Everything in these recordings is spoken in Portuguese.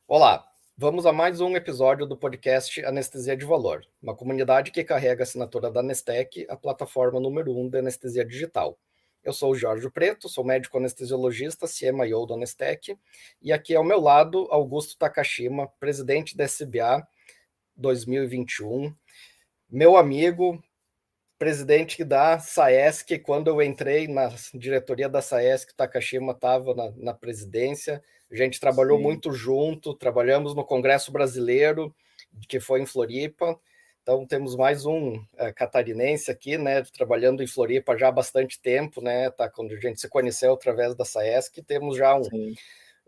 Olá, vamos a mais um episódio do podcast Anestesia de Valor, uma comunidade que carrega a assinatura da Anestec, a plataforma número 1 da anestesia digital. Eu sou o Jorge Preto, sou médico anestesiologista, CMIO da Anestec, e aqui ao meu lado, Augusto Takashima, presidente da SBA 2021, meu amigo, presidente da SAESC. Quando eu entrei na diretoria da SAESC, Takashima estava na presidência. A gente trabalhou muito junto, trabalhamos no Congresso Brasileiro, que foi em Floripa. Então, temos mais um catarinense aqui, né, trabalhando em Floripa já há bastante tempo, né, tá, quando a gente se conheceu através da SAESC. Temos já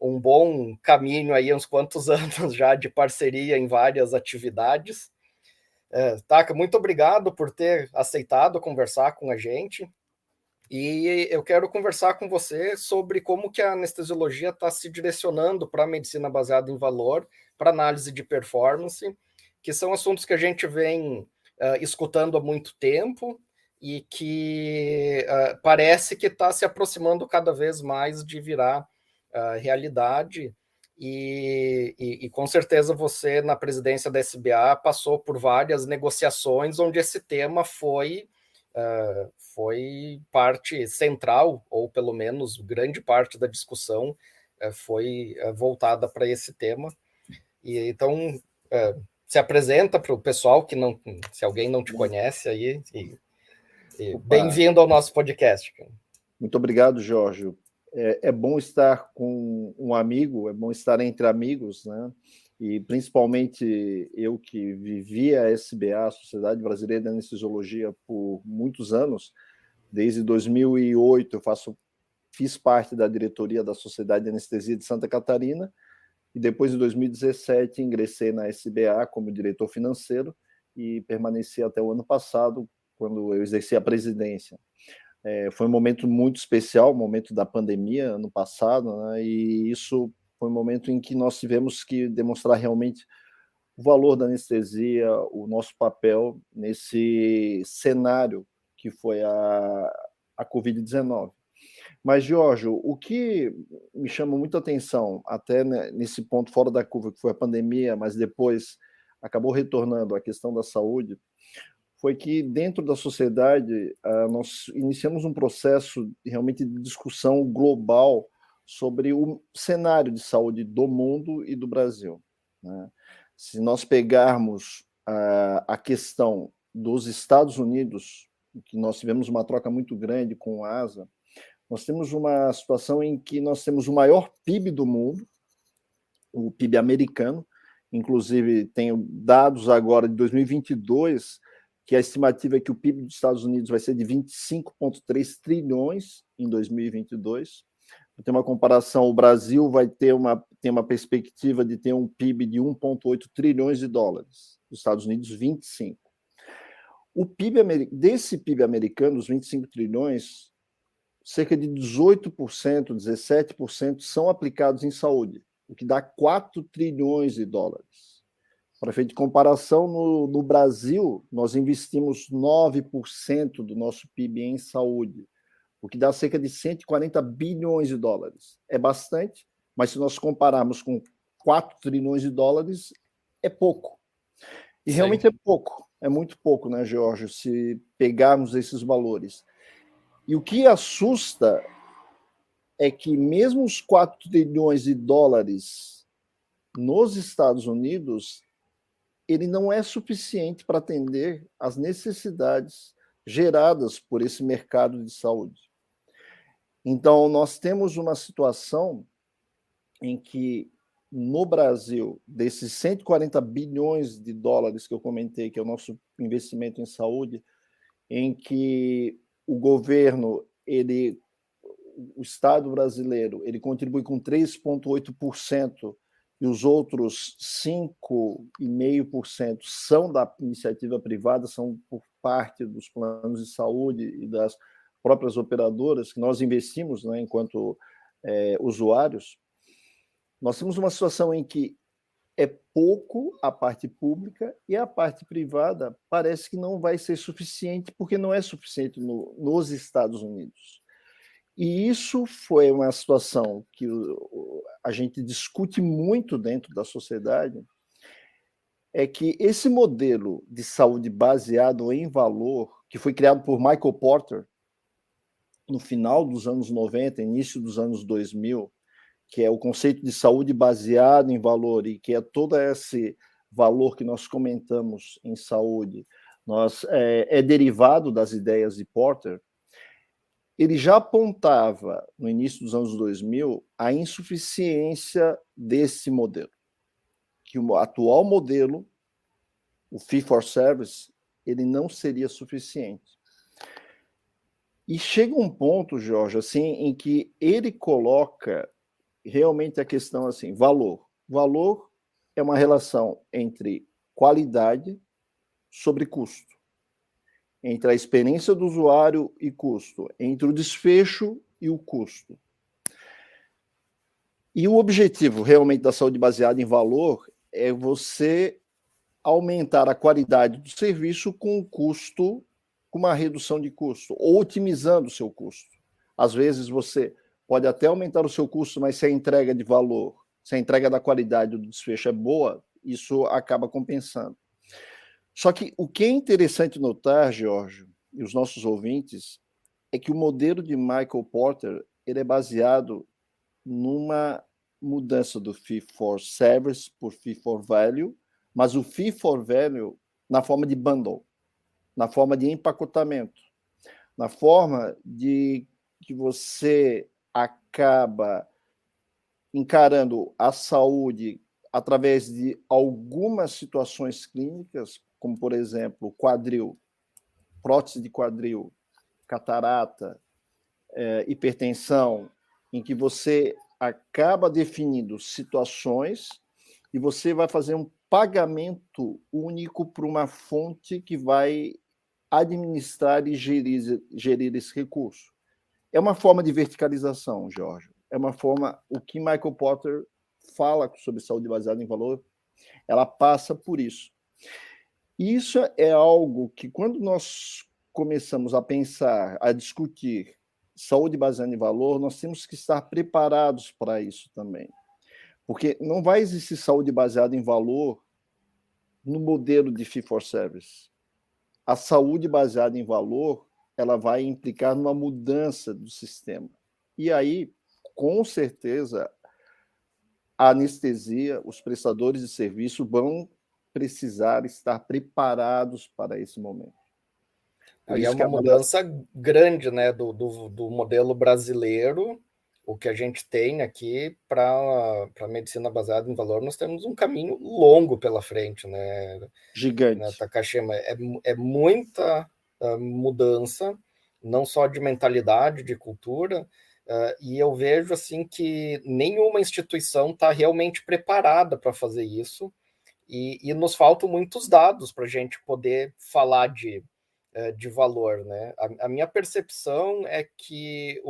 um bom caminho aí, uns quantos anos já de parceria em várias atividades. Taka, muito obrigado por ter aceitado conversar com a gente. E eu quero conversar com você sobre como que a anestesiologia está se direcionando para a medicina baseada em valor, para análise de performance, que são assuntos que a gente vem escutando há muito tempo e que parece que está se aproximando cada vez mais de virar realidade. E com certeza você, na presidência da SBA, passou por várias negociações onde esse tema foi parte central, ou pelo menos grande parte da discussão foi voltada para esse tema. E então se apresenta para o pessoal que não, se alguém não te conhece aí, e bem-vindo ao nosso podcast. Muito obrigado, Jorge. É bom estar com um amigo, é bom estar entre amigos, né? E principalmente eu que vivi a SBA, a Sociedade Brasileira de Anestesiologia, por muitos anos. Desde 2008 eu fiz parte da diretoria da Sociedade de Anestesia de Santa Catarina, e depois, em 2017, ingressei na SBA como diretor financeiro e permaneci até o ano passado, quando eu exerci a presidência. Foi um momento muito especial, o momento da pandemia, ano passado, né? E isso foi um momento em que nós tivemos que demonstrar realmente o valor da anestesia, o nosso papel nesse cenário que foi a Covid-19. Mas, Jorge, o que me chama muita atenção, até nesse ponto fora da curva, que foi a pandemia, mas depois acabou retornando à questão da saúde, foi que dentro da sociedade nós iniciamos um processo realmente de discussão global sobre o cenário de saúde do mundo e do Brasil, né? Se nós pegarmos a questão dos Estados Unidos, que nós tivemos uma troca muito grande com a ASA, nós temos uma situação em que nós temos o maior PIB do mundo, o PIB americano. Inclusive, tenho dados agora de 2022, que a estimativa é que o PIB dos Estados Unidos vai ser de 25,3 trilhões em 2022. Para ter uma comparação, o Brasil vai ter tem uma perspectiva de ter um PIB de 1,8 trilhões de dólares, os Estados Unidos 25. O PIB desse PIB americano, os 25 trilhões, cerca de 18%, 17% são aplicados em saúde, o que dá 4 trilhões de dólares. Para efeito de comparação, no Brasil, nós investimos 9% do nosso PIB em saúde, o que dá cerca de 140 bilhões de dólares. É bastante, mas se nós compararmos com 4 trilhões de dólares, é pouco. E realmente é pouco, é muito pouco, né, Jorge, se pegarmos esses valores. E o que assusta é que mesmo os 4 trilhões de dólares nos Estados Unidos, ele não é suficiente para atender às necessidades geradas por esse mercado de saúde. Então, nós temos uma situação em que, no Brasil, desses 140 bilhões de dólares que eu comentei, que é o nosso investimento em saúde, em que o governo, o Estado brasileiro, ele contribui com 3,8%, e os outros 5,5% são da iniciativa privada, são por parte dos planos de saúde e das próprias operadoras que nós investimos, né, enquanto usuários. Nós temos uma situação em que é pouco a parte pública e a parte privada parece que não vai ser suficiente, porque não é suficiente nos Estados Unidos. E isso foi uma situação que a gente discute muito dentro da sociedade, é que esse modelo de saúde baseado em valor, que foi criado por Michael Porter no final dos anos 90, início dos anos 2000, que é o conceito de saúde baseado em valor e que é todo esse valor que nós comentamos em saúde, é derivado das ideias de Porter. Ele já apontava, no início dos anos 2000, a insuficiência desse modelo, que o atual modelo, o fee-for-service, ele não seria suficiente. E chega um ponto, Jorge, assim, em que ele coloca realmente a questão assim, valor. Valor é uma relação entre qualidade sobre custo, entre a experiência do usuário e custo, entre o desfecho e o custo. E o objetivo realmente da saúde baseada em valor é você aumentar a qualidade do serviço com custo, com uma redução de custo, ou otimizando o seu custo. Às vezes você pode até aumentar o seu custo, mas se a entrega de valor, se a entrega da qualidade do desfecho é boa, isso acaba compensando. Só que o que é interessante notar, Jorge, e os nossos ouvintes, é que o modelo de Michael Porter ele é baseado numa mudança do fee for service por fee for value, mas o fee for value na forma de bundle, na forma de empacotamento, na forma de que você acaba encarando a saúde através de algumas situações clínicas, como, por exemplo, quadril, prótese de quadril, catarata, hipertensão, em que você acaba definindo situações e você vai fazer um pagamento único para uma fonte que vai administrar e gerir esse recurso. É uma forma de verticalização, Jorge. É uma forma, o que Michael Porter fala sobre saúde baseada em valor, ela passa por isso. E isso é algo que, quando nós começamos a pensar, a discutir saúde baseada em valor, nós temos que estar preparados para isso também. Porque não vai existir saúde baseada em valor no modelo de fee-for-service. A saúde baseada em valor, ela vai implicar numa mudança do sistema. E aí, com certeza, a anestesia, os prestadores de serviço vão precisar estar preparados para esse momento. Aí é uma mudança grande, né, do modelo brasileiro. O que a gente tem aqui para a medicina baseada em valor, nós temos um caminho longo pela frente, né? Gigante. Né, Takashima, é muita mudança, não só de mentalidade, de cultura, e eu vejo assim que nenhuma instituição está realmente preparada para fazer isso, e nos faltam muitos dados para a gente poder falar de valor, né? A minha percepção é que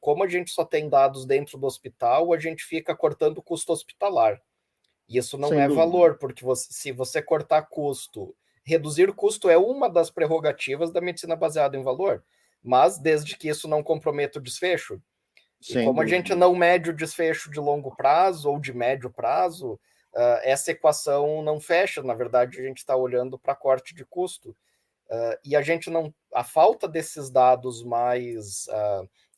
como a gente só tem dados dentro do hospital, a gente fica cortando o custo hospitalar. E isso não é valor, porque se você cortar custo, reduzir custo é uma das prerrogativas da medicina baseada em valor, mas desde que isso não comprometa o desfecho. E como a gente não mede o desfecho de longo prazo ou de médio prazo, essa equação não fecha. Na verdade, a gente está olhando para corte de custo. E a gente não. A falta desses dados mais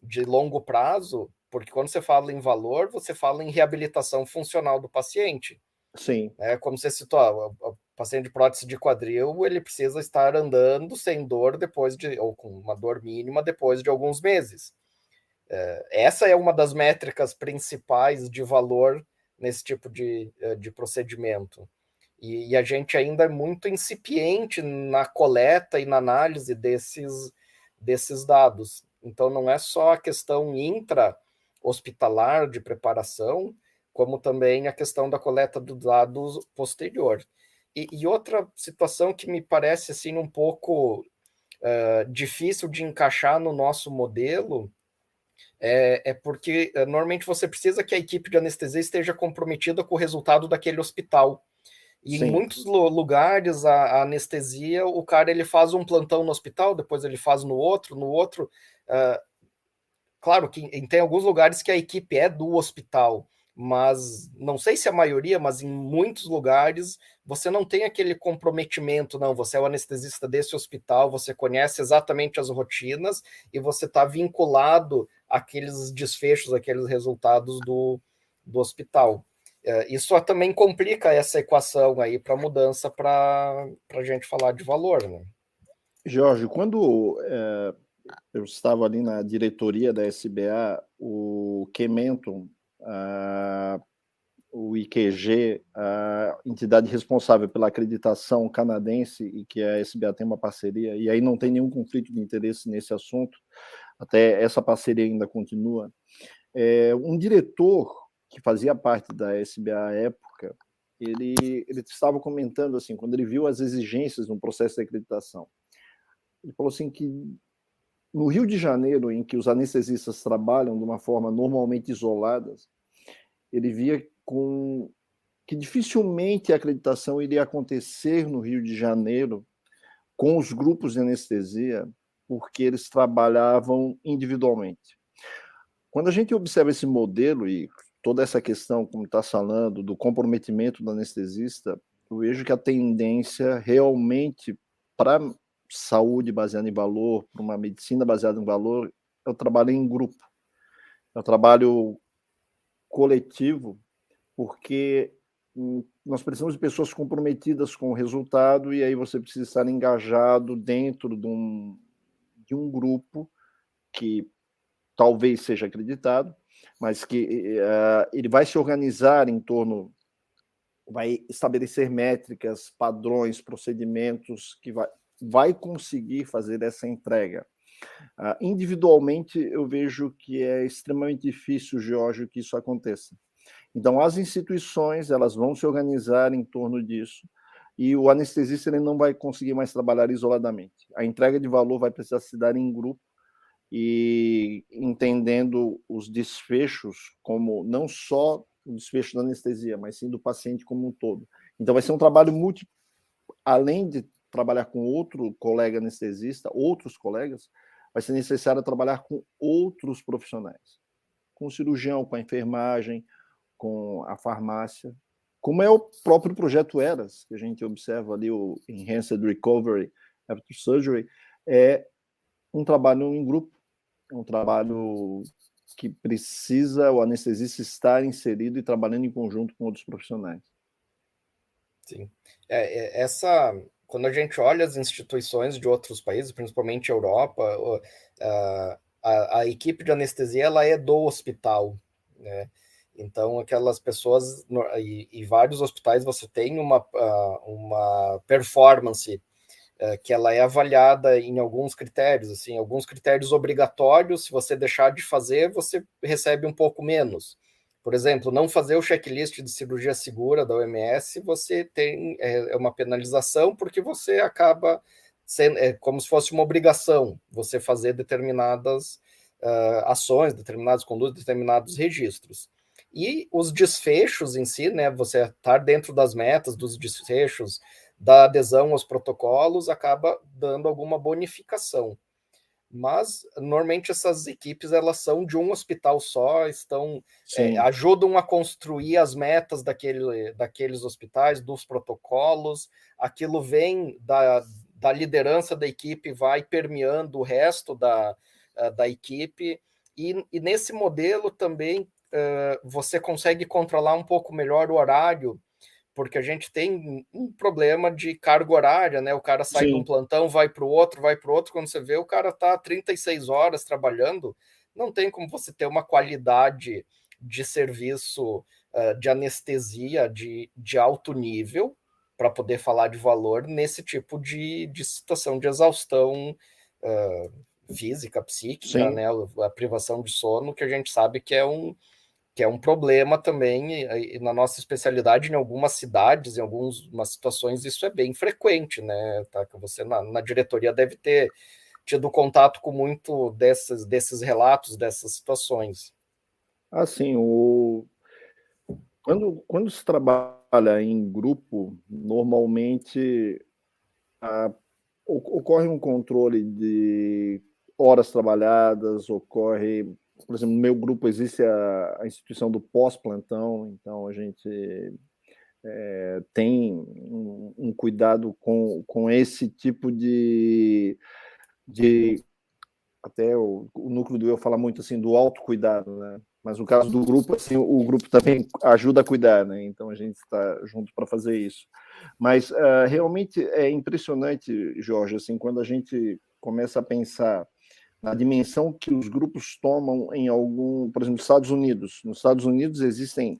de longo prazo, porque quando você fala em valor, você fala em reabilitação funcional do paciente. Sim. Como você citou, o paciente de prótese de quadril, ele precisa estar andando sem dor ou com uma dor mínima depois de alguns meses. Essa é uma das métricas principais de valor nesse tipo de procedimento. E a gente ainda é muito incipiente na coleta e na análise desses dados. Então, não é só a questão intra-hospitalar de preparação, como também a questão da coleta dos dados posterior. E outra situação que me parece assim, um pouco difícil de encaixar no nosso modelo É porque normalmente você precisa que a equipe de anestesia esteja comprometida com o resultado daquele hospital. E em Sim. muitos lugares, a anestesia, o cara ele faz um plantão no hospital, depois ele faz no outro, claro que tem alguns lugares que a equipe é do hospital, mas não sei se a maioria, mas em muitos lugares você não tem aquele comprometimento, não. Você é o anestesista desse hospital, você conhece exatamente as rotinas e você está vinculado àqueles desfechos, àqueles resultados do hospital. Isso também complica essa equação aí para mudança para a gente falar de valor, né? Jorge, quando eu estava ali na diretoria da SBA, o Kementon, o IQG, a entidade responsável pela acreditação canadense, e que a SBA tem uma parceria, e aí não tem nenhum conflito de interesse nesse assunto, até essa parceria ainda continua. Um diretor que fazia parte da SBA à época, ele estava comentando assim, quando ele viu as exigências no processo de acreditação, ele falou assim que no Rio de Janeiro, em que os anestesistas trabalham de uma forma normalmente isoladas, ele via que dificilmente a acreditação iria acontecer no Rio de Janeiro com os grupos de anestesia, porque eles trabalhavam individualmente. Quando a gente observa esse modelo e toda essa questão, como está falando, do comprometimento do anestesista, eu vejo que a tendência realmente para saúde baseada em valor, para uma medicina baseada em valor, é o trabalho em grupo, é o trabalho coletivo, porque nós precisamos de pessoas comprometidas com o resultado e aí você precisa estar engajado dentro de um grupo que talvez seja acreditado, mas que ele vai se organizar em torno, vai estabelecer métricas, padrões, procedimentos que vai conseguir fazer essa entrega. Individualmente, eu vejo que é extremamente difícil, Jorge, que isso aconteça. Então, as instituições elas vão se organizar em torno disso e o anestesista ele não vai conseguir mais trabalhar isoladamente. A entrega de valor vai precisar se dar em grupo e entendendo os desfechos como não só o desfecho da anestesia, mas sim do paciente como um todo. Então, vai ser um trabalho múltiplo, além de trabalhar com outro colega anestesista, outros colegas, vai ser necessário trabalhar com outros profissionais, com o cirurgião, com a enfermagem, com a farmácia, como é o próprio projeto ERAS, que a gente observa ali, o Enhanced Recovery After Surgery, é um trabalho em grupo, é um trabalho que precisa o anestesista estar inserido e trabalhando em conjunto com outros profissionais. Sim. Quando a gente olha as instituições de outros países, principalmente Europa, a equipe de anestesia ela é do hospital, né? Então, aquelas pessoas, e vários hospitais você tem uma performance que ela é avaliada em alguns critérios, assim, alguns critérios obrigatórios, se você deixar de fazer, você recebe um pouco menos. Por exemplo, não fazer o checklist de cirurgia segura da OMS, você tem uma penalização porque você acaba sendo como se fosse uma obrigação você fazer determinadas ações, determinadas condutas, determinados registros. E os desfechos em si, né, você estar dentro das metas dos desfechos, da adesão aos protocolos, acaba dando alguma bonificação. Mas normalmente essas equipes elas são de um hospital só, ajudam a construir as metas daqueles hospitais, dos protocolos, aquilo vem da liderança da equipe, vai permeando o resto da equipe, e nesse modelo também você consegue controlar um pouco melhor o horário, porque a gente tem um problema de carga horária, né? O cara sai de um plantão, vai para o outro, quando você vê, o cara está 36 horas trabalhando, não tem como você ter uma qualidade de serviço de anestesia de alto nível para poder falar de valor nesse tipo de situação de exaustão física, psíquica, né? A privação de sono, que a gente sabe que é um problema também, e na nossa especialidade, em algumas cidades, em algumas situações, isso é bem frequente, né? Tá? Você na diretoria deve ter tido contato com muito desses relatos, dessas situações. Assim, quando se trabalha em grupo, normalmente ocorre um controle de horas trabalhadas, ocorre, por exemplo, no meu grupo existe a instituição do pós-plantão, então a gente tem um cuidado com esse tipo de até o núcleo do eu fala muito assim do autocuidado, né? Mas no caso do grupo, assim, o grupo também ajuda a cuidar, né? Então a gente está junto para fazer isso. Mas realmente é impressionante, Jorge, assim, quando a gente começa a pensar na dimensão que os grupos tomam em algum, por exemplo, Estados Unidos. Nos Estados Unidos existem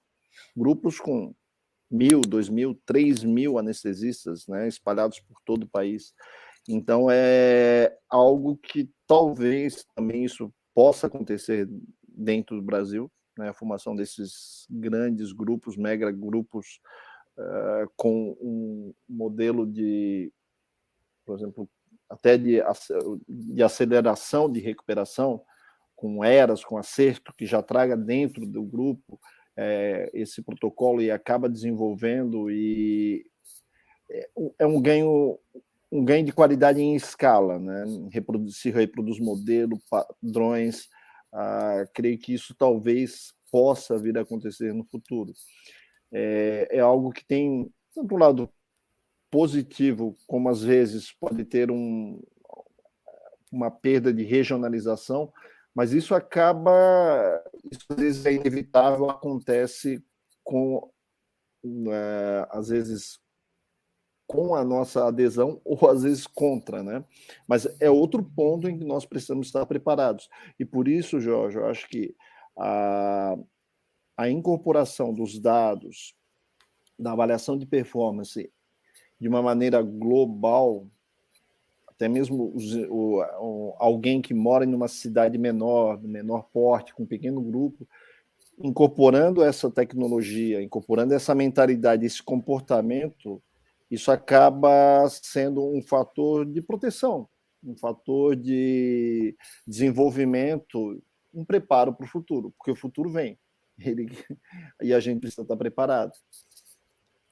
grupos com 1.000, 2.000, 3.000 anestesistas, né, espalhados por todo o país. Então é algo que talvez também isso possa acontecer dentro do Brasil, né, a formação desses grandes grupos, mega grupos, com um modelo de, por exemplo, até de aceleração de recuperação, com eras, com acerto, que já traga dentro do grupo esse protocolo e acaba desenvolvendo, e é um ganho de qualidade em escala, né? Se reproduz modelo, padrões, creio que isso talvez possa vir a acontecer no futuro. É algo que tem, tanto um lado positivo, como às vezes pode ter uma perda de regionalização, mas isso às vezes é inevitável, acontece com, às vezes, com a nossa adesão ou às vezes contra, né? Mas é outro ponto em que nós precisamos estar preparados. E por isso, Jorge, eu acho que a incorporação dos dados, da avaliação de performance de uma maneira global, até mesmo alguém que mora em uma cidade menor, de menor porte, com um pequeno grupo, incorporando essa tecnologia, incorporando essa mentalidade, esse comportamento, isso acaba sendo um fator de proteção, um fator de desenvolvimento, um preparo para o futuro, porque o futuro vem, e a gente precisa estar preparado.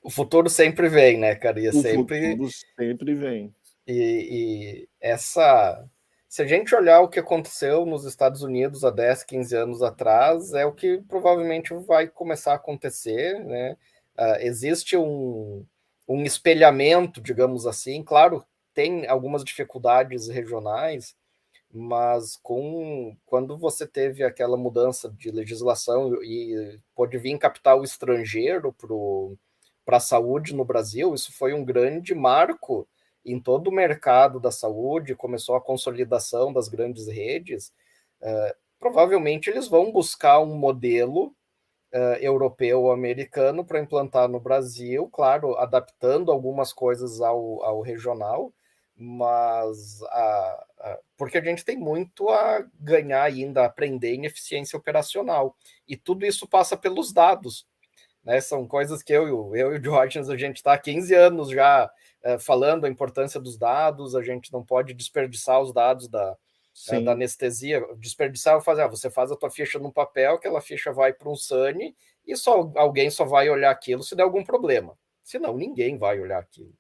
O futuro sempre vem, né, cara? O futuro sempre vem. E se a gente olhar o que aconteceu nos Estados Unidos há 10, 15 anos atrás, é o que provavelmente vai começar a acontecer, né? Existe um espelhamento, digamos assim. Claro, tem algumas dificuldades regionais, mas quando você teve aquela mudança de legislação e pôde vir capital estrangeiro para a saúde no Brasil, isso foi um grande marco em todo o mercado da saúde, começou a consolidação das grandes redes. Provavelmente eles vão buscar um modelo europeu ou americano para implantar no Brasil, claro, adaptando algumas coisas ao regional, mas porque a gente tem muito a ganhar ainda, a aprender em eficiência operacional. E tudo isso passa pelos dados, né? São coisas que eu e o Diógenes, a gente está há 15 anos já falando a importância dos dados, a gente não pode desperdiçar os dados da anestesia. Desperdiçar é fazer, você faz a tua ficha no papel, aquela ficha vai para um SANI e alguém só vai olhar aquilo se der algum problema. Senão, ninguém vai olhar aquilo.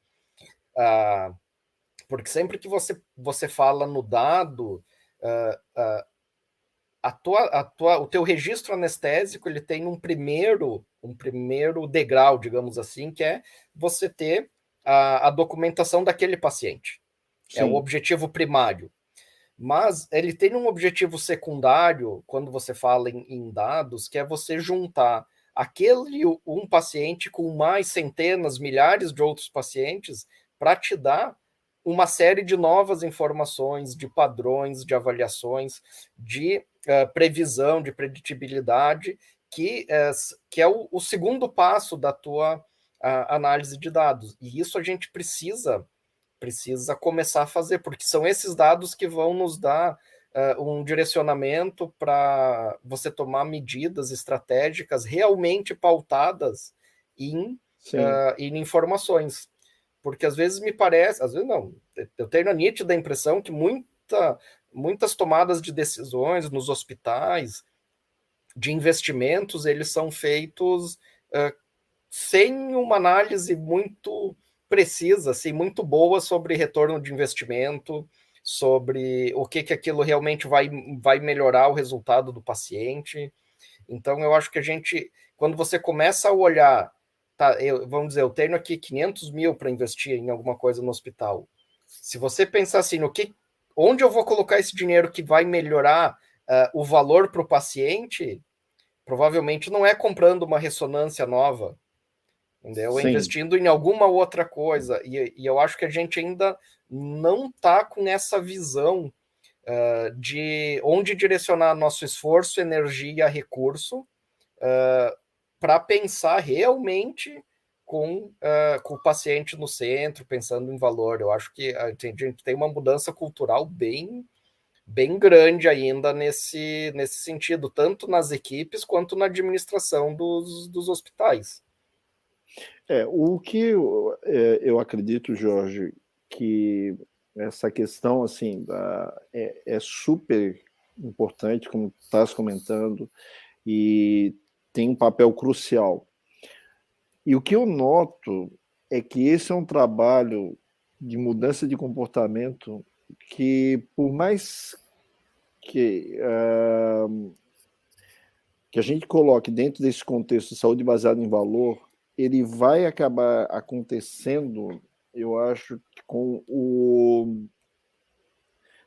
Porque sempre que você fala no dado, o teu registro anestésico ele tem um primeiro degrau, digamos assim, que é você ter a documentação daquele paciente. Sim. É o objetivo primário. Mas ele tem um objetivo secundário, quando você fala em dados, que é você juntar um paciente com mais centenas, milhares de outros pacientes para te dar uma série de novas informações, de padrões, de avaliações, de previsão, de preditibilidade, que é o segundo passo da tua análise de dados. E isso a gente precisa começar a fazer, porque são esses dados que vão nos dar um direcionamento para você tomar medidas estratégicas realmente pautadas em informações. Porque às vezes me parece, às vezes não, eu tenho a nítida impressão que muitas tomadas de decisões nos hospitais, de investimentos, eles são feitos sem uma análise muito precisa, assim, muito boa sobre retorno de investimento, sobre o que aquilo realmente vai melhorar o resultado do paciente. Então, eu acho que a gente, quando você começa a olhar, tá, vamos dizer, eu tenho aqui 500 mil para investir em alguma coisa no hospital. Se você pensar assim, onde eu vou colocar esse dinheiro que vai melhorar o valor para o paciente, provavelmente não é comprando uma ressonância nova, entendeu? É investindo em alguma outra coisa. E eu acho que a gente ainda não está com essa visão de onde direcionar nosso esforço, energia, recurso, para pensar realmente com o paciente no centro, pensando em valor. Eu acho que a gente tem uma mudança cultural bem grande ainda nesse sentido, tanto nas equipes quanto na administração dos hospitais. O que eu acredito, Jorge, que essa questão assim é super importante, como estás comentando, e tem um papel crucial. E o que eu noto é que esse é um trabalho de mudança de comportamento que, por mais que a gente coloque dentro desse contexto de saúde baseada em valor, ele vai acabar acontecendo, eu acho,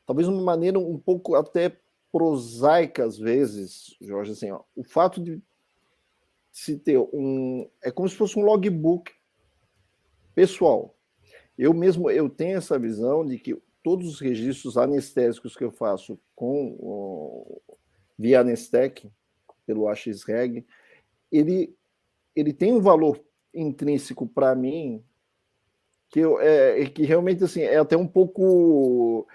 talvez uma maneira um pouco até prosaica às vezes, Jorge, assim, o fato de se ter é como se fosse um logbook pessoal. Eu tenho essa visão de que todos os registros anestésicos que eu faço via Anestec, pelo AXREG, ele tem um valor intrínseco para mim que realmente assim, é até um pouco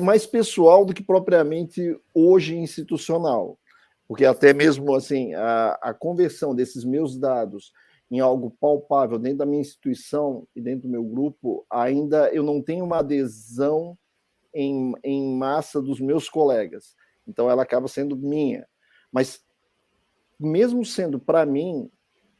mais pessoal do que propriamente hoje institucional, porque até mesmo assim a conversão desses meus dados em algo palpável dentro da minha instituição e dentro do meu grupo, ainda eu não tenho uma adesão em massa dos meus colegas, então ela acaba sendo minha, mas mesmo sendo para mim,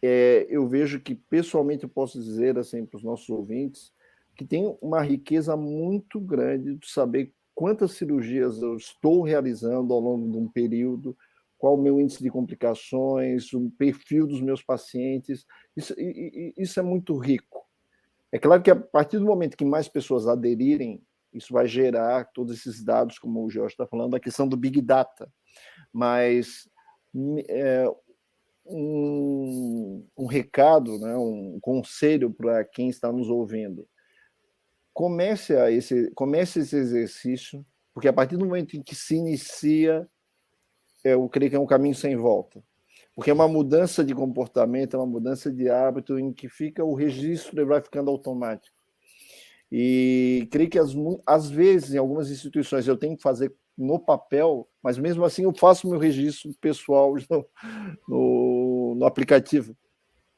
eu vejo que, pessoalmente, eu posso dizer assim para os nossos ouvintes, que tem uma riqueza muito grande de saber quantas cirurgias eu estou realizando ao longo de um período, qual o meu índice de complicações, o perfil dos meus pacientes. Isso é muito rico. É claro que, a partir do momento que mais pessoas aderirem, isso vai gerar todos esses dados, como o Jorge está falando, a questão do Big Data. Mas um recado, né, um conselho para quem está nos ouvindo. Comece esse exercício, porque a partir do momento em que se inicia, eu creio que é um caminho sem volta. Porque é uma mudança de comportamento, é uma mudança de hábito em que fica o registro e vai ficando automático. E creio que às vezes, em algumas instituições, eu tenho que fazer no papel, mas mesmo assim eu faço meu registro pessoal no aplicativo,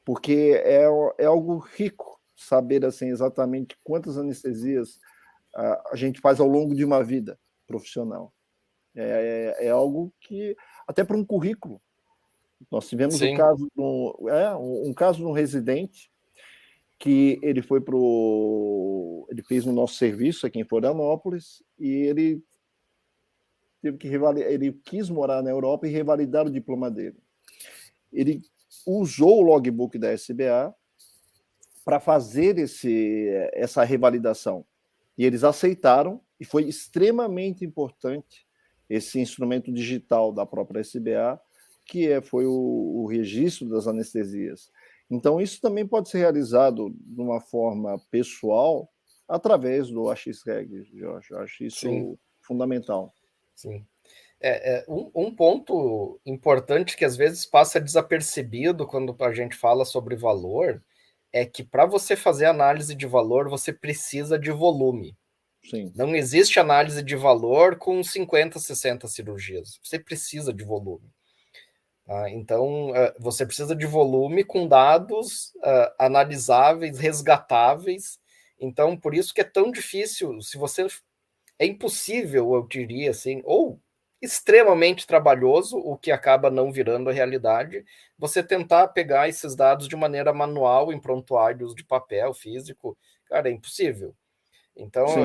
porque é algo rico saber assim exatamente quantas anestesias a gente faz ao longo de uma vida profissional. É algo que, até para um currículo, nós tivemos um caso de um residente que ele fez o nosso serviço aqui em Florianópolis e ele quis morar na Europa e revalidar o diploma dele. Ele usou o logbook da SBA para fazer essa revalidação. E eles aceitaram, e foi extremamente importante esse instrumento digital da própria SBA, que foi o registro das anestesias. Então, isso também pode ser realizado de uma forma pessoal através do AXREG, Jorge. Eu acho isso fundamental. Sim. Um ponto importante que às vezes passa desapercebido quando a gente fala sobre valor é que para você fazer análise de valor, você precisa de volume. Sim. Não existe análise de valor com 50, 60 cirurgias. Você precisa de volume. Então, você precisa de volume com dados analisáveis, resgatáveis. Então, por isso que é tão difícil, se você é impossível, eu diria assim, ou extremamente trabalhoso, o que acaba não virando a realidade, você tentar pegar esses dados de maneira manual em prontuários de papel físico, cara, é impossível. Então, Sim,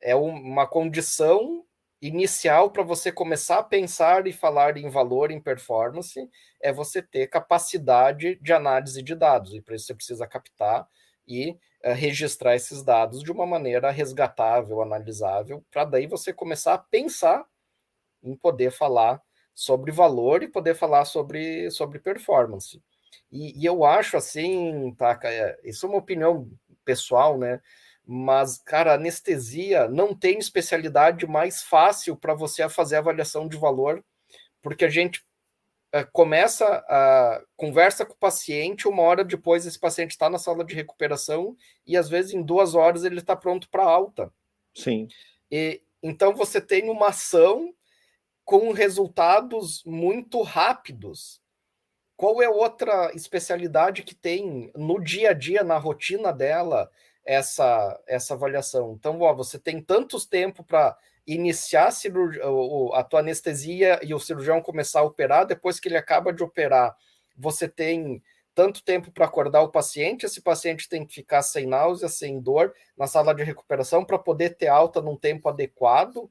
é uma condição inicial para você começar a pensar e falar em valor, em performance, é você ter capacidade de análise de dados, e para isso você precisa captar e registrar esses dados de uma maneira resgatável, analisável, para daí você começar a pensar em poder falar sobre valor e poder falar sobre performance. E eu acho assim, tá, isso é uma opinião pessoal, né? Mas, cara, anestesia não tem especialidade mais fácil para você fazer avaliação de valor, porque a gente começa a conversa com o paciente, uma hora depois esse paciente está na sala de recuperação e às vezes em 2 horas ele está pronto para alta. sim. E então você tem uma ação com resultados muito rápidos. Qual é outra especialidade que tem no dia a dia, na rotina dela, essa avaliação? Então, ó, você tem tantos tempo para iniciar a tua anestesia e o cirurgião começar a operar, depois que ele acaba de operar, você tem tanto tempo para acordar o paciente, esse paciente tem que ficar sem náusea, sem dor, na sala de recuperação para poder ter alta num tempo adequado.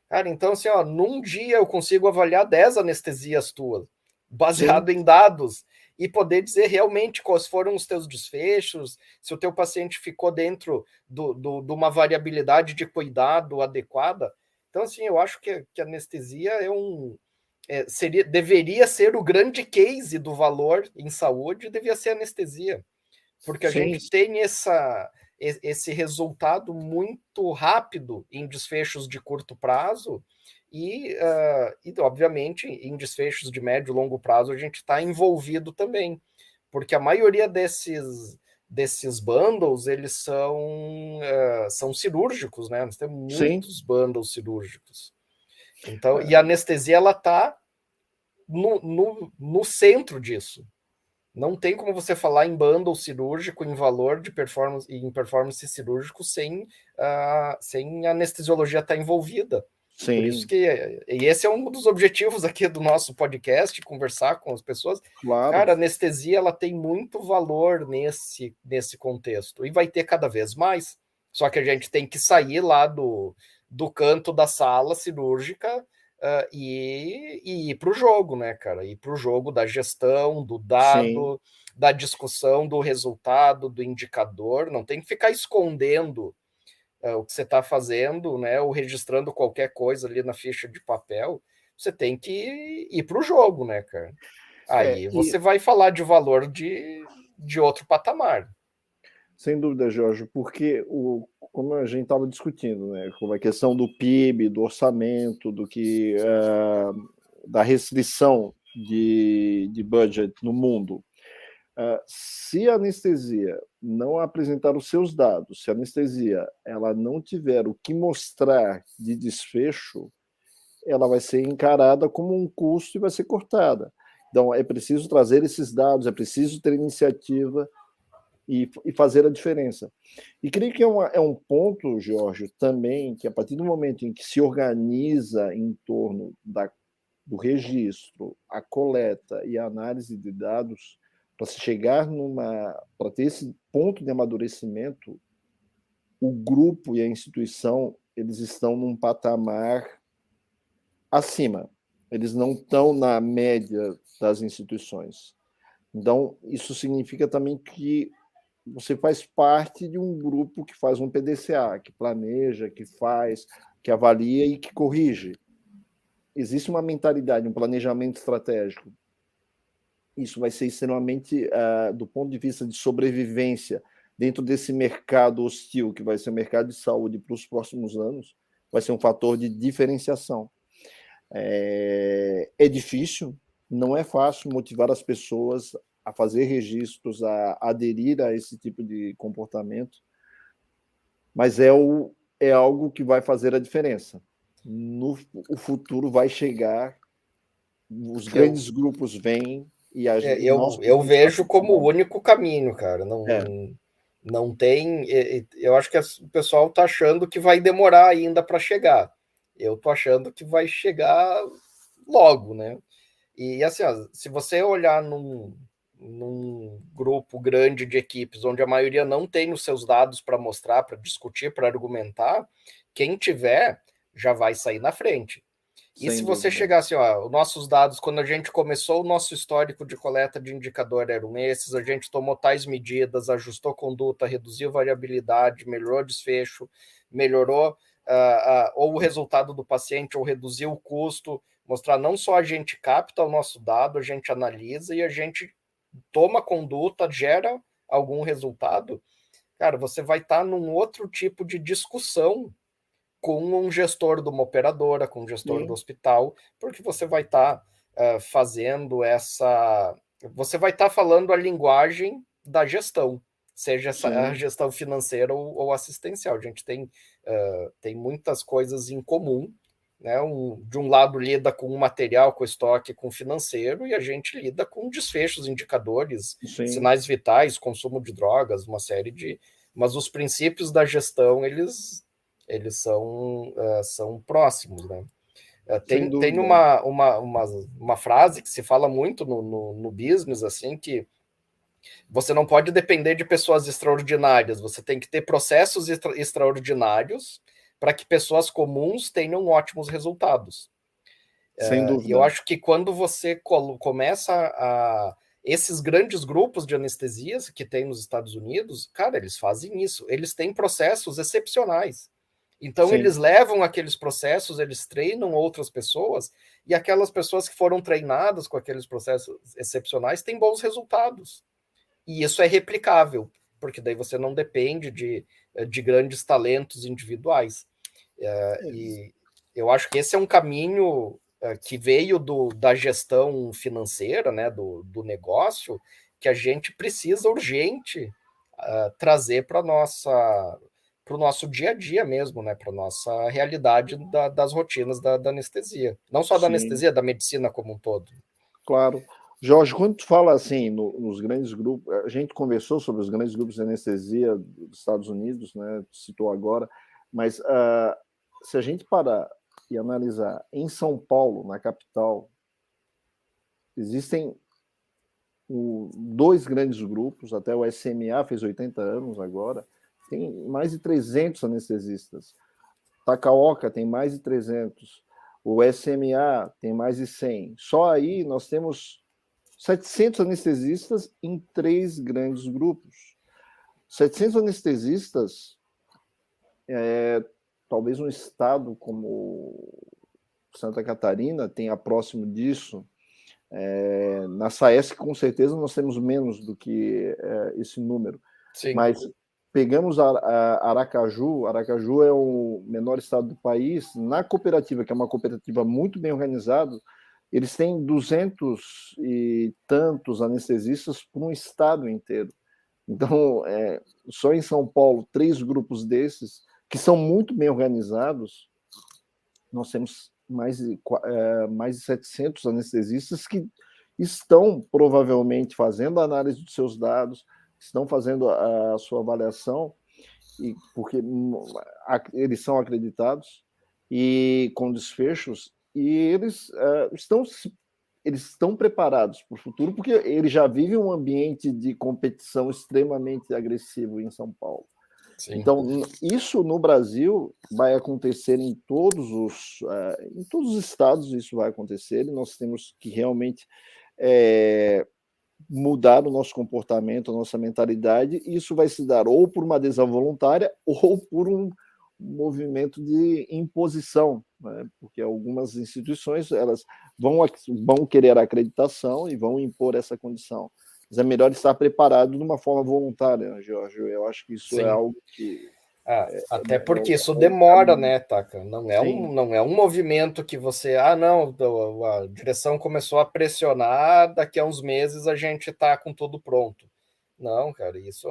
Cara, então assim, ó, num dia eu consigo avaliar 10 anestesias tuas, Sim, baseado em dados, e poder dizer realmente quais foram os teus desfechos, se o teu paciente ficou dentro de uma variabilidade de cuidado adequada. Então, assim, eu acho que a anestesia deveria ser o grande case do valor em saúde, devia ser a anestesia, porque a sim, gente tem esse resultado muito rápido em desfechos de curto prazo obviamente, em desfechos de médio e longo prazo, a gente está envolvido também, porque a maioria desses bundles, eles são cirúrgicos, né? Nós temos sim. muitos bundles cirúrgicos. Então, e a anestesia, ela está no centro disso. Não tem como você falar em bundle cirúrgico, em valor de performance, em performance cirúrgico sem a anestesiologia estar envolvida. Por isso Sim, que e esse é um dos objetivos aqui do nosso podcast, conversar com as pessoas. claro. Cara, a anestesia ela tem muito valor nesse contexto e vai ter cada vez mais. Só que a gente tem que sair lá do canto da sala cirúrgica e ir para o jogo, né, cara? Ir para o jogo da gestão, do Sim, dado, da discussão do resultado, do indicador. Não tem que ficar escondendo o que você está fazendo, né? Ou registrando qualquer coisa ali na ficha de papel. Você tem que ir para o jogo, né, cara? Aí e você vai falar de valor de outro patamar. sem dúvida, Jorge, porque como a gente estava discutindo, né, como a questão do PIB, do orçamento, da restrição de budget no mundo. Se a anestesia não apresentar os seus dados, se a anestesia ela não tiver o que mostrar de desfecho, ela vai ser encarada como um custo e vai ser cortada. Então, é preciso trazer esses dados, é preciso ter iniciativa e fazer a diferença. E creio que é um ponto, Jorge, também, que a partir do momento em que se organiza em torno do registro, a coleta e a análise de dados, para se chegar para ter esse ponto de amadurecimento, o grupo e a instituição eles estão num patamar acima. Eles não estão na média das instituições. Então, isso significa também que você faz parte de um grupo que faz um PDCA, que planeja, que faz, que avalia e que corrige. Existe uma mentalidade, um planejamento estratégico. Isso vai ser extremamente, do ponto de vista de sobrevivência, dentro desse mercado hostil, que vai ser o mercado de saúde para os próximos anos, vai ser um fator de diferenciação. É difícil, não é fácil motivar as pessoas a fazer registros, a aderir a esse tipo de comportamento, mas é algo que vai fazer a diferença. O futuro vai chegar, os Eu, grandes grupos vêm e nós eu podemos vejo como o participar. único caminho, cara. É, Não tem. Eu acho que o pessoal está achando que vai demorar ainda para chegar. Eu estou achando que vai chegar logo, né? E assim, ó, se você olhar num grupo grande de equipes, onde a maioria não tem os seus dados para mostrar, para discutir, para argumentar, quem tiver já vai sair na frente. E se Sem você dúvida. chegar assim, ó, os nossos dados, quando a gente começou, o nosso histórico de coleta de indicador eram esses, a gente tomou tais medidas, ajustou conduta, reduziu variabilidade, melhorou desfecho, melhorou ou o resultado do paciente, ou reduziu o custo, mostrar não só a gente capta o nosso dado, a gente analisa e a gente toma conduta, gera algum resultado, cara, você vai estar num outro tipo de discussão com um gestor de uma operadora, com um gestor do Sim, hospital, porque você vai estar fazendo essa. Você vai estar falando a linguagem da gestão, seja a sim, gestão financeira ou assistencial. A gente tem muitas coisas em comum. Né? De um lado lida com o material, com o estoque, com o financeiro, e a gente lida com desfechos, indicadores, sim, sinais vitais, consumo de drogas, uma série de. Mas os princípios da gestão, eles são próximos, né? sem Tem dúvida. uma frase que se fala muito no business, assim, que você não pode depender de pessoas extraordinárias, você tem que ter processos extraordinários para que pessoas comuns tenham ótimos resultados. Sem E eu dúvida. acho que quando você começa a. Esses grandes grupos de anestesias que tem nos Estados Unidos, cara, eles fazem isso. Eles têm processos excepcionais. Então, Sim, eles levam aqueles processos, eles treinam outras pessoas, e aquelas pessoas que foram treinadas com aqueles processos excepcionais têm bons resultados. E isso é replicável, porque daí você não depende de grandes talentos individuais. E eu acho que esse é um caminho que veio da gestão financeira, né, do negócio, que a gente precisa urgente trazer para o nosso dia a dia mesmo, né, para a nossa realidade das rotinas da anestesia. Não só da sim, anestesia, da medicina como um todo. claro. Jorge, quando tu fala assim nos grandes grupos, a gente conversou sobre os grandes grupos de anestesia dos Estados Unidos, né? Citou agora, mas se a gente parar e analisar em São Paulo, na capital, existem dois grandes grupos, até o SMA fez 80 anos agora, tem mais de 300 anestesistas. Takaoka tem mais de 300. O SMA tem mais de 100. Só aí nós temos 700 anestesistas em três grandes grupos. 700 anestesistas, talvez um estado como Santa Catarina tenha próximo disso. Na SAESC, com certeza, nós temos menos do que esse número. Sim, Mas pegamos Aracaju, Aracaju é o menor estado do país, na cooperativa, que é uma cooperativa muito bem organizada, eles têm 200 e tantos anestesistas por um estado inteiro. Então, só em São Paulo, três grupos desses, que são muito bem organizados, nós temos mais de 700 anestesistas que estão provavelmente fazendo a análise dos seus dados, estão fazendo a sua avaliação, porque eles são acreditados e com desfechos, e eles estão preparados para o futuro, porque eles já vivem um ambiente de competição extremamente agressivo em São Paulo. sim. Então, isso no Brasil vai acontecer em todos os estados, isso vai acontecer, e nós temos que realmente mudar o nosso comportamento, a nossa mentalidade, e isso vai se dar ou por uma adesão voluntária ou por um movimento de imposição, né? Porque algumas instituições elas vão querer acreditação e vão impor essa condição. Mas é melhor estar preparado de uma forma voluntária, né, Jorge? Eu acho que isso é Sim. algo que Até é porque isso um demora, caminho. né, Taka? Sim, Não é um movimento que você, não, a direção começou a pressionar, daqui a uns meses a gente está com tudo pronto. Não, cara, isso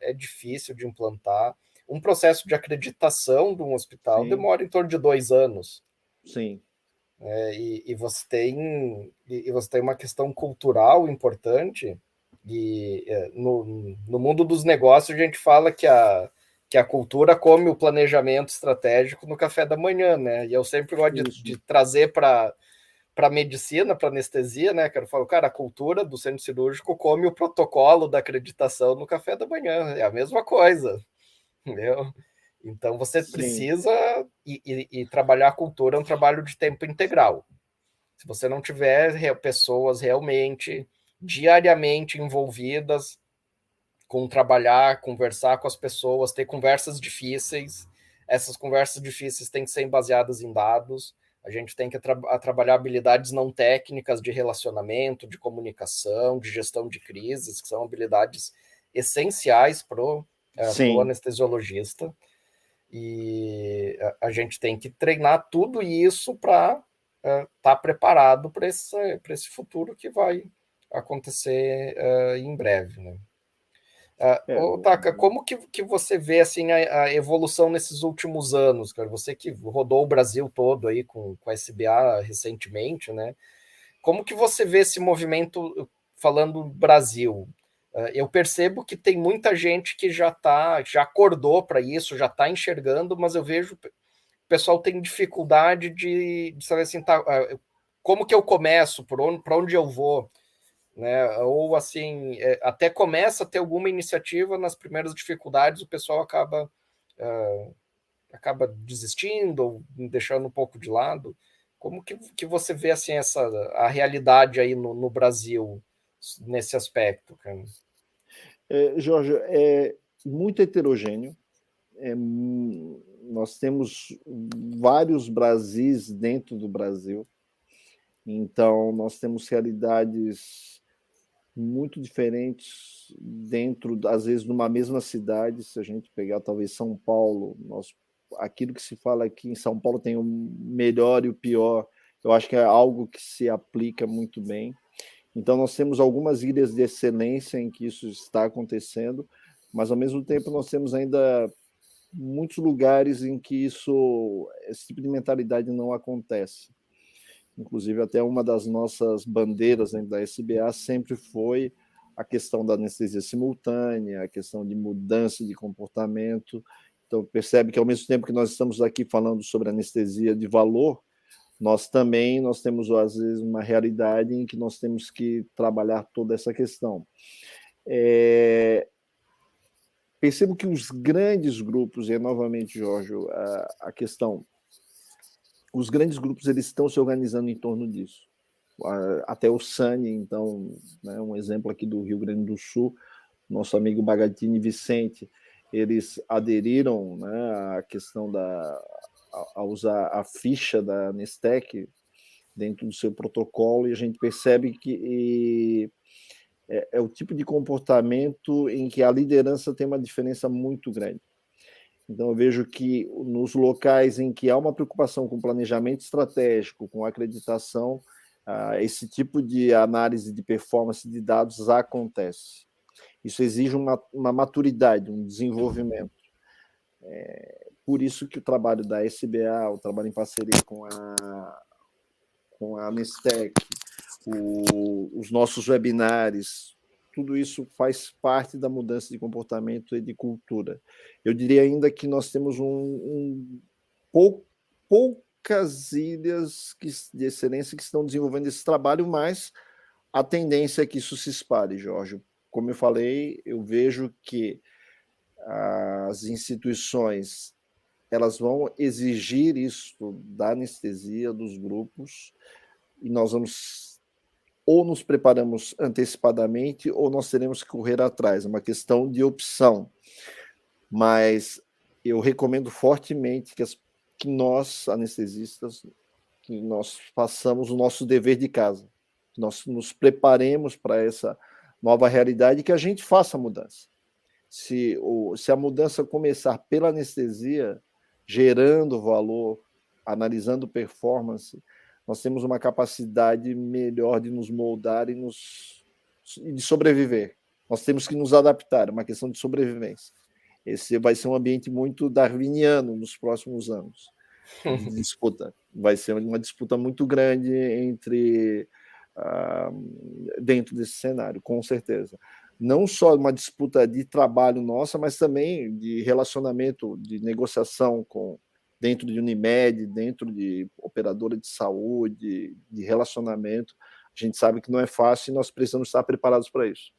é difícil de implantar. Um processo de acreditação de um hospital sim, demora em torno de 2 anos. sim, E você tem uma questão cultural importante E no mundo dos negócios, a gente fala que a cultura come o planejamento estratégico no café da manhã, né? E eu sempre gosto de trazer para medicina, para anestesia, né? Quero falar, cara, a cultura do centro cirúrgico come o protocolo da acreditação no café da manhã. É a mesma coisa, entendeu? Então você precisa e trabalhar a cultura é um trabalho de tempo integral. Se você não tiver pessoas realmente diariamente envolvidas com trabalhar, conversar com as pessoas, ter conversas difíceis, essas conversas difíceis têm que ser baseadas em dados. A gente tem que trabalhar habilidades não técnicas de relacionamento, de comunicação, de gestão de crises, que são habilidades essenciais para o anestesiologista. E a gente tem que treinar tudo isso para estar preparado para esse futuro que vai acontecer em breve, né? Taka, como que você vê assim, a evolução nesses últimos anos, cara? Você que rodou o Brasil todo aí com a SBA recentemente, né? Como que você vê esse movimento falando Brasil? Eu percebo que tem muita gente que já acordou para isso, já está enxergando, mas eu vejo o pessoal tem dificuldade de saber assim, como que eu começo, para onde eu vou? Né? Ou assim, até começa a ter alguma iniciativa, nas primeiras dificuldades o pessoal acaba desistindo ou deixando um pouco de lado. Como que você vê assim a realidade aí no Brasil nesse aspecto, cara? Jorge, é muito heterogêneo. Nós temos vários Brasis dentro do Brasil. Então, nós temos realidades muito diferentes dentro, às vezes, de uma mesma cidade. Se a gente pegar, talvez, São Paulo, aquilo que se fala aqui em São Paulo tem o melhor e o pior. Eu acho que é algo que se aplica muito bem. Então, nós temos algumas ilhas de excelência em que isso está acontecendo, mas, ao mesmo tempo, nós temos ainda muitos lugares em que esse tipo de mentalidade não acontece. Inclusive, até uma das nossas bandeiras dentro da SBA sempre foi a questão da anestesia simultânea, a questão de mudança de comportamento. Então, percebe que, ao mesmo tempo que nós estamos aqui falando sobre anestesia de valor, nós temos, às vezes, uma realidade em que nós temos que trabalhar toda essa questão. Percebo que os grandes grupos, e novamente, Jorge, a questão, os grandes grupos eles estão se organizando em torno disso. Até o SANI, então, né, um exemplo aqui do Rio Grande do Sul, nosso amigo Bagatini Vicente, eles aderiram, né, à questão a usar a ficha da Nestec dentro do seu protocolo, e a gente percebe que é o tipo de comportamento em que a liderança tem uma diferença muito grande. Então, eu vejo que nos locais em que há uma preocupação com planejamento estratégico, com acreditação, esse tipo de análise de performance de dados acontece. Isso exige uma maturidade, um desenvolvimento. Por isso que o trabalho da SBA, o trabalho em parceria com a Nestec, os nossos webinários, tudo isso faz parte da mudança de comportamento e de cultura. Eu diria ainda que nós temos poucas ilhas de excelência que estão desenvolvendo esse trabalho, mas a tendência é que isso se espalhe, Jorge. Como eu falei, eu vejo que as instituições elas vão exigir isso da anestesia, dos grupos, e nós vamos ou nos preparamos antecipadamente ou nós teremos que correr atrás. É uma questão de opção. Mas eu recomendo fortemente que nós, anestesistas, que nós façamos o nosso dever de casa, que nós nos preparemos para essa nova realidade e que a gente faça a mudança. Se a mudança começar pela anestesia, gerando valor, analisando performance, nós temos uma capacidade melhor de nos moldar e de sobreviver. Nós temos que nos adaptar, é uma questão de sobrevivência. Esse vai ser um ambiente muito darwiniano nos próximos anos de disputa. Vai ser uma disputa muito grande entre dentro desse cenário, com certeza. Não só uma disputa de trabalho nossa, mas também de relacionamento, de negociação dentro de Unimed, dentro de operadora de saúde, de relacionamento. A gente sabe que não é fácil e nós precisamos estar preparados para isso.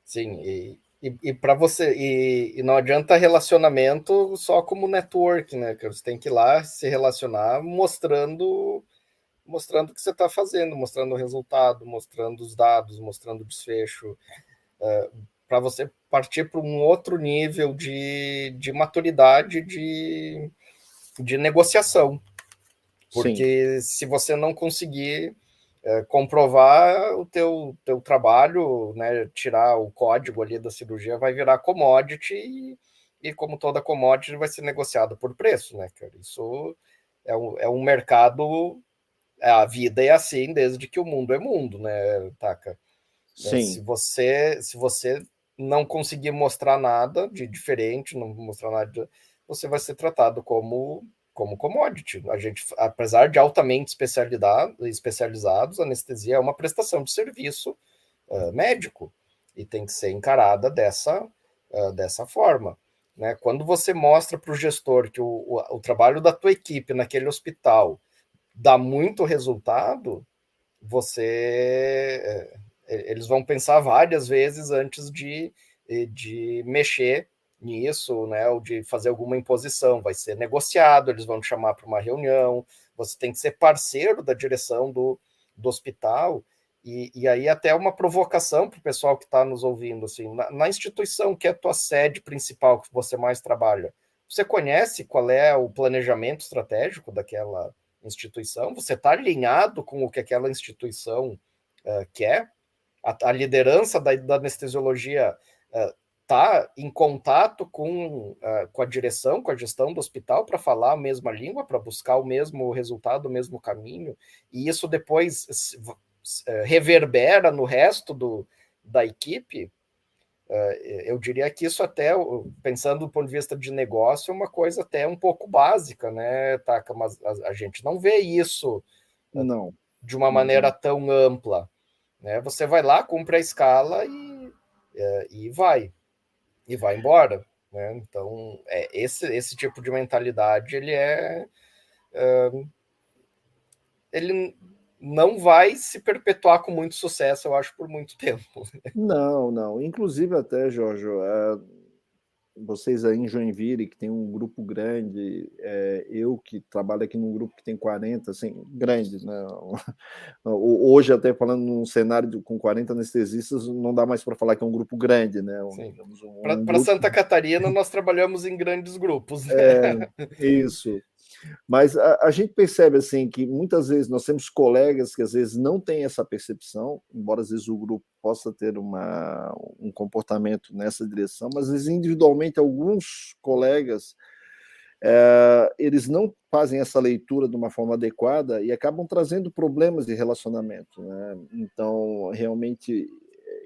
Sim, e para você, e não adianta relacionamento só como network, né? Que você tem que ir lá se relacionar mostrando o que você está fazendo, mostrando o resultado, mostrando os dados, mostrando o desfecho, para você partir para um outro nível de maturidade de negociação. Porque se você não conseguir comprovar o teu trabalho, né, tirar o código ali da cirurgia, vai virar commodity e como toda commodity vai ser negociado por preço, né, cara? Isso é um mercado, a vida é assim desde que o mundo é mundo, né, Taka? Sim. Se você não conseguir mostrar nada de diferente, não mostrar nada, você vai ser tratado como commodity. A gente, apesar de altamente especializados, a anestesia é uma prestação de serviço médico e tem que ser encarada dessa forma. Né? Quando você mostra para o gestor que o trabalho da tua equipe naquele hospital dá muito resultado, eles vão pensar várias vezes antes de mexer nisso, né, ou de fazer alguma imposição. Vai ser negociado, eles vão te chamar para uma reunião, você tem que ser parceiro da direção do hospital, e aí até uma provocação para o pessoal que está nos ouvindo, assim, na instituição que é a tua sede principal, que você mais trabalha, você conhece qual é o planejamento estratégico daquela instituição? Você está alinhado com o que aquela instituição quer? A liderança da anestesiologia está em contato com a direção, com a gestão do hospital para falar a mesma língua, para buscar o mesmo resultado, o mesmo caminho, e isso depois reverbera no resto da equipe. Eu diria que isso até, pensando do ponto de vista de negócio, é uma coisa até um pouco básica, né, Taka? Mas a gente não vê isso não. de uma maneira tão ampla. Né? Você vai lá, cumpre a escala e vai embora. Né? Então, esse tipo de mentalidade, ele não vai se perpetuar com muito sucesso, eu acho, por muito tempo. Não. Inclusive até, Jorge, vocês aí em Joinville, que tem um grupo grande, eu que trabalho aqui num grupo que tem 40, assim, grande, né? Hoje, até falando num cenário com 40 anestesistas, não dá mais para falar que é um grupo grande, né? Para Santa Catarina, nós trabalhamos em grandes grupos. Né? Isso. Mas a gente percebe assim que muitas vezes nós temos colegas que às vezes não têm essa percepção, embora às vezes o grupo possa ter um comportamento nessa direção, mas às vezes individualmente alguns colegas eles não fazem essa leitura de uma forma adequada e acabam trazendo problemas de relacionamento, né? Então, realmente,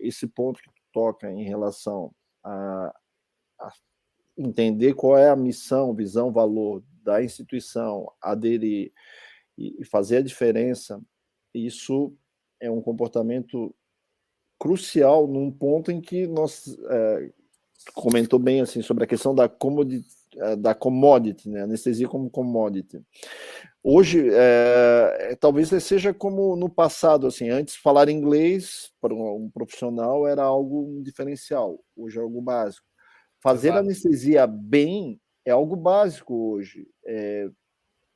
esse ponto que tu toca em relação a entender qual é a missão, visão, valor da instituição, aderir e fazer a diferença, isso é um comportamento crucial num ponto em que nós comentou bem assim sobre a questão da commodity, né? Anestesia como commodity. Hoje, talvez seja como no passado, assim, antes falar inglês para um profissional era algo diferencial, hoje é algo básico. Fazer Exato. Anestesia bem é algo básico hoje.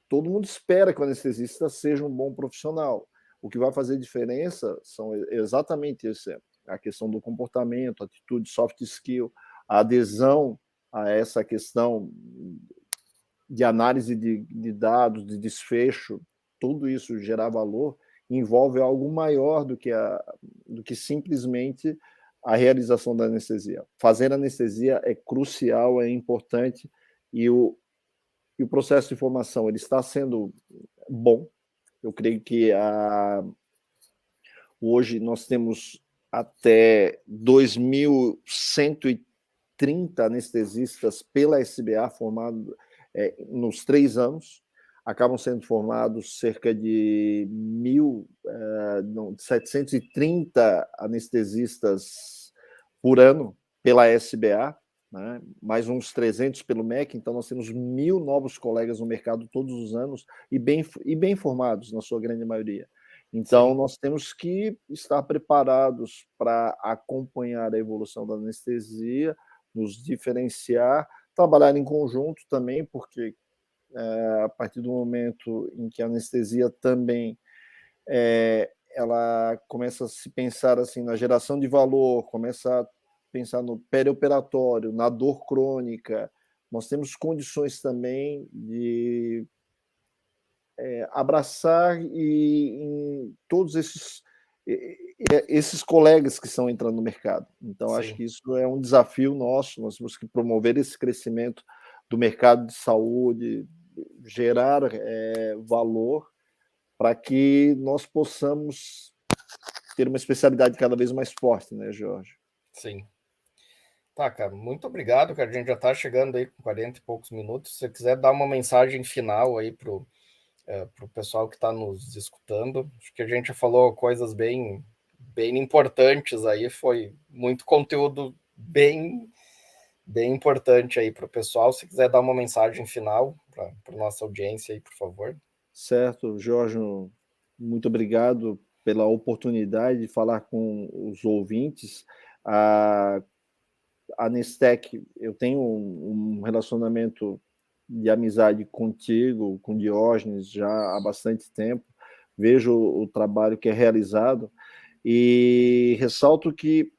Todo mundo espera que o anestesista seja um bom profissional. O que vai fazer diferença são exatamente isso, a questão do comportamento, atitude, soft skill, a adesão a essa questão de análise de dados, de desfecho, tudo isso gerar valor, envolve algo maior do que simplesmente a realização da anestesia. Fazer anestesia é crucial, é importante, e o processo de formação ele está sendo bom. Eu creio que hoje nós temos até 2.130 anestesistas pela SBA formados nos 3 anos. acabam sendo formados cerca de 730 anestesistas por ano pela SBA, né? Mais uns 300 pelo MEC, então nós temos 1.000 novos colegas no mercado todos os anos e bem formados, na sua grande maioria. Então, Sim. nós temos que estar preparados para acompanhar a evolução da anestesia, nos diferenciar, trabalhar em conjunto também, porque a partir do momento em que a anestesia também ela começa a se pensar assim na geração de valor, começa a pensar no perioperatório, na dor crônica, nós temos condições também de abraçar e em todos esses colegas que estão entrando no mercado. Então, acho Sim. que isso é um desafio nosso, nós temos que promover esse crescimento do mercado de saúde, gerar valor para que nós possamos ter uma especialidade cada vez mais forte, né, Jorge? Sim. Tá, cara, muito obrigado, cara. A gente já está chegando aí com 40 e poucos minutos. Se você quiser dar uma mensagem final aí para o pessoal que está nos escutando, acho que a gente já falou coisas bem importantes aí, foi muito conteúdo bem importante aí para o pessoal. Se quiser dar uma mensagem final para a nossa audiência aí, por favor. Certo, Jorge, muito obrigado pela oportunidade de falar com os ouvintes. A Nestec, eu tenho um relacionamento de amizade contigo, com Diógenes, já há bastante tempo. Vejo o trabalho que é realizado e ressalto que,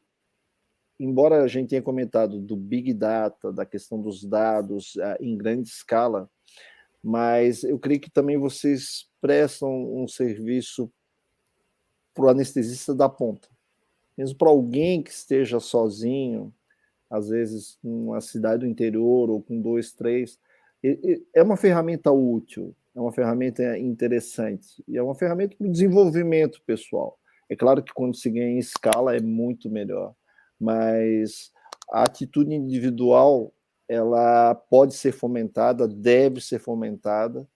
embora a gente tenha comentado do Big Data, da questão dos dados em grande escala, mas eu creio que também vocês prestam um serviço para o anestesista da ponta. Mesmo para alguém que esteja sozinho, às vezes numa cidade do interior ou com 2, 3, é uma ferramenta útil, é uma ferramenta interessante e é uma ferramenta para o desenvolvimento pessoal. É claro que quando se ganha em escala é muito melhor, mas a atitude individual ela pode ser fomentada, deve ser fomentada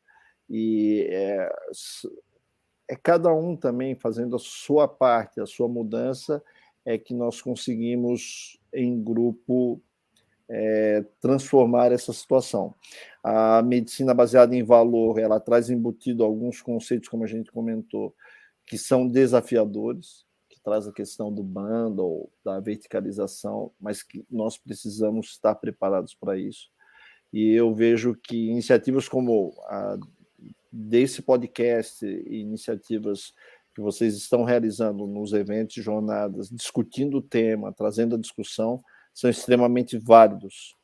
e cada um também fazendo a sua parte, a sua mudança, é que nós conseguimos, em grupo, transformar essa situação. A medicina baseada em valor, ela traz embutido alguns conceitos, como a gente comentou, que são desafiadores, que traz a questão do bundle, da verticalização, mas que nós precisamos estar preparados para isso. E eu vejo que iniciativas como a desse podcast e iniciativas que vocês estão realizando nos eventos e jornadas, discutindo o tema, trazendo a discussão, são extremamente válidos.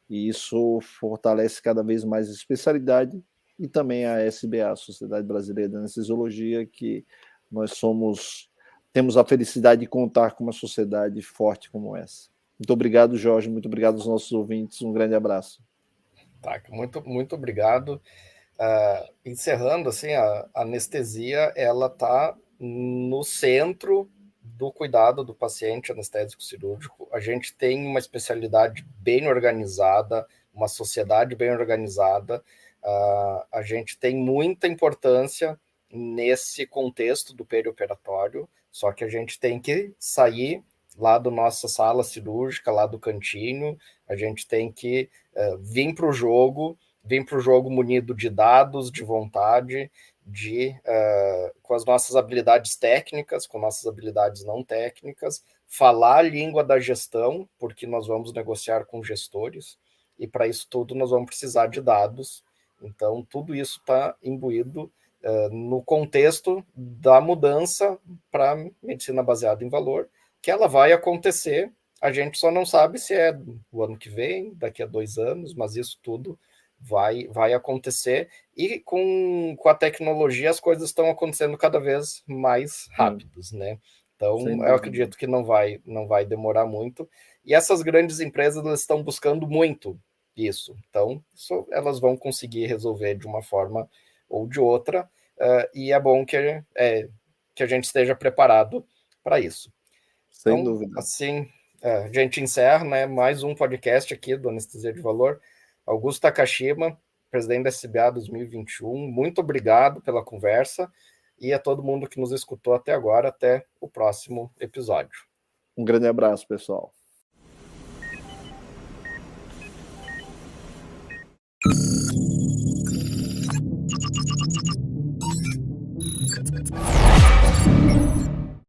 E isso fortalece cada vez mais a especialidade e também a SBA, a Sociedade Brasileira de Anestesiologia, que nós temos a felicidade de contar com uma sociedade forte como essa. Muito obrigado, Jorge, muito obrigado aos nossos ouvintes, um grande abraço. Tá, muito obrigado. Encerrando, assim, a anestesia, ela está no centro do cuidado do paciente anestésico cirúrgico. A gente tem uma especialidade bem organizada, uma sociedade bem organizada, a gente tem muita importância nesse contexto do perioperatório, só que a gente tem que sair lá da nossa sala cirúrgica, lá do cantinho, a gente tem que vir para o jogo munido de dados, de vontade, com as nossas habilidades técnicas, com nossas habilidades não técnicas, falar a língua da gestão, porque nós vamos negociar com gestores, e para isso tudo nós vamos precisar de dados. Então, tudo isso está imbuído no contexto da mudança para medicina baseada em valor, que ela vai acontecer. A gente só não sabe se é o ano que vem, daqui a 2 anos, mas isso tudo vai acontecer, e com a tecnologia as coisas estão acontecendo cada vez mais rápidos, né? Então, eu acredito que não vai demorar muito, e essas grandes empresas elas estão buscando muito isso, então elas vão conseguir resolver de uma forma ou de outra, e é bom que a gente esteja preparado para isso. Sem Então, dúvida. assim, a gente encerra, né, mais um podcast aqui do Anestesia de Valor. Augusto Takashima, presidente da SBA 2021. Muito obrigado pela conversa e a todo mundo que nos escutou até agora. Até o próximo episódio. Um grande abraço, pessoal.